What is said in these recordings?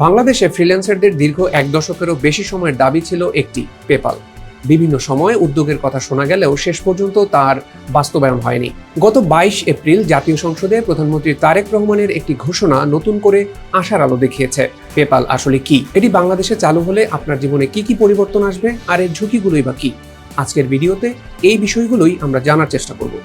বাংলাদেশে ফ্রিল্যান্সারদের দীর্ঘ এক দশকেরও বেশি সময়ের দাবি ছিল একটি পেপাল। বিভিন্ন সময়ে উদ্যোগের কথা শোনা গেলেও শেষ পর্যন্ত তার বাস্তবায়ন হয়নি। গত 22 এপ্রিল জাতীয় সংসদে প্রধানমন্ত্রী তারেক রহমানের একটি ঘোষণা নতুন করে আশার আলো দেখিয়েছে। পেপাল আসলে কি, এটি বাংলাদেশে চালু হলে আপনার জীবনে কি কি পরিবর্তন আসবে, আর এর ঝুঁকিগুলোই বা কি? আজকের ভিডিওতে এই বিষয়গুলোই আমরা জানার চেষ্টা করব।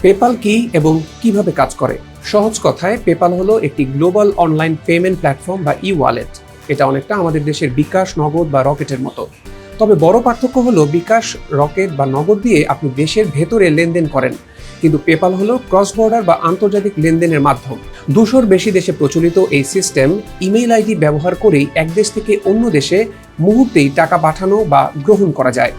পেপাল কি এবং কিভাবে কাজ করে? সহজ কথায়, পেপাল হলো একটি গ্লোবাল অনলাইন পেমেন্ট প্ল্যাটফর্ম বা ই ওয়ালেট। এটা অনেকটা আমাদের দেশের বিকাশ, নগদ বা রকেটের মতো। তবে বড় পার্থক্য হলো, বিকাশ, রকেট বা নগদ দিয়ে আপনি দেশের ভেতরে লেনদেন করেন, কিন্তু পেপাল হলো ক্রস বর্ডার বা আন্তর্জাতিক লেনদেনের মাধ্যম। 200-র বেশি দেশে প্রচলিত এই সিস্টেম ইমেইল আইডি ব্যবহার করেই এক দেশ থেকে অন্য দেশে মুহূর্তেই টাকা পাঠানো বা গ্রহণ করা যায়।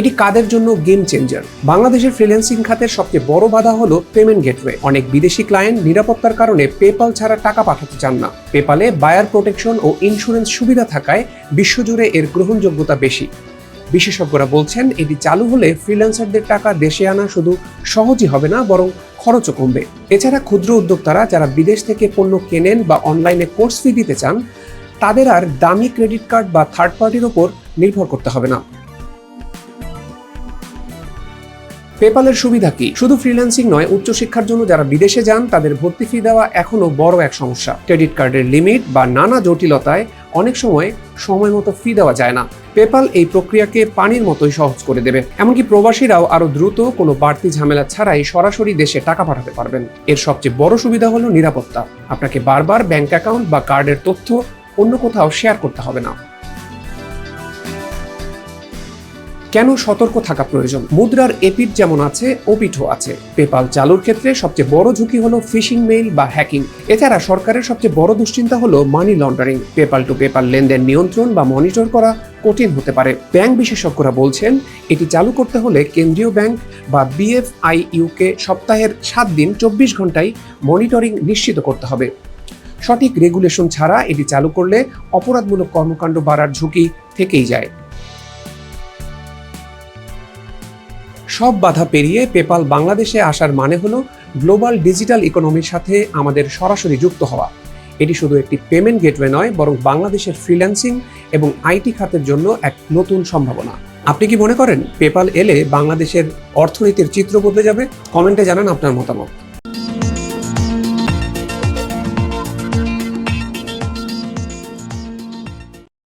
এটি কাদের জন্য গেম চেঞ্জার? বাংলাদেশের ফ্রিল্যান্সিং খাতের সবচেয়ে বড় বাধা হলো পেমেন্ট গেটওয়ে। অনেক বিদেশি ক্লায়েন্ট নিরাপত্তার কারণে পেপাল ছাড়া টাকা পাঠাতে চান না। পেপালে বায়ার প্রোটেকশন ও ইন্স্যুরেন্স সুবিধা থাকায় বিশ্বজুড়ে এর গ্রহণযোগ্যতা বেশি। বিশেষজ্ঞরা বলছেন, এটি চালু হলে ফ্রিল্যান্সারদের টাকা দেশে আনা শুধু সহজই হবে না, বরং খরচও কমবে। এছাড়া ক্ষুদ্র উদ্যোক্তারা যারা বিদেশ থেকে পণ্য কেনেন বা অনলাইনে কোর্স ফি দিতে চান, তাদের আর দামি ক্রেডিট কার্ড বা থার্ড পার্টির ওপর নির্ভর করতে হবে না। পেপালের সুবিধা কি? শুধু ফ্রিল্যান্সিং নয়, উচ্চশিক্ষার জন্য যারা বিদেশে যান তাদের ভর্তি ফি দেওয়া এখনো বড় এক সমস্যা। ক্রেডিট কার্ডের লিমিট বা নানা জটিলতায় অনেক সময় মতো ফি দেওয়া যায় না। পেপাল এই প্রক্রিয়াকে পানির মতোই সহজ করে দেবে। এমনকি প্রবাসীরাও আরো দ্রুত, কোনো বাড়তি ঝামেলা ছাড়াই সরাসরি দেশে টাকা পাঠাতে পারবেন। এর সবচেয়ে বড় সুবিধা হলো নিরাপত্তা। আপনাকে বারবার ব্যাংক অ্যাকাউন্ট বা কার্ডের তথ্য অন্য কোথাও শেয়ার করতে হবে না। কেন সতর্ক থাকা প্রয়োজন? মুদ্রার এপিঠ যেমন আছে, ওপিঠও আছে। পেপাল চালুর ক্ষেত্রে সবচেয়ে বড় ঝুঁকি হলো ফিশিং মেইল বা হ্যাকিং। এছাড়া সরকারের সবচেয়ে বড় দুশ্চিন্তা হলো money laundering. PayPal to PayPal লেনদেন নিয়ন্ত্রণ বা মনিটর করা কঠিন হতে পারে। ব্যাংক বিশেষজ্ঞরা বলছেন, এটি চালু করতে হলে কেন্দ্রীয় ব্যাংক বা BFIUকে সপ্তাহের 7 দিন 24 ঘন্টায় মনিটরিং নিশ্চিত করতে হবে। সঠিক রেগুলেশন ছাড়া এটি চালু করলে অপরাধমূলক কর্মকাণ্ড বাড়ার ঝুঁকি থেকেই যায়। সব বাধা পেরিয়ে পেপাল বাংলাদেশে আসার মানে হলো গ্লোবাল ডিজিটাল ইকোনমির সাথে আমাদের সরাসরি যুক্ত হওয়া। এটি শুধু একটি পেমেন্ট গেটওয়ে নয়, বরং বাংলাদেশের ফ্রিল্যান্সিং এবং আইটি খাতের জন্য এক নতুন সম্ভাবনা। আপনি কি মনে করেন পেপাল এলে বাংলাদেশের অর্থনীতির চিত্র বদলে যাবে? কমেন্টে জানান আপনার মতামত।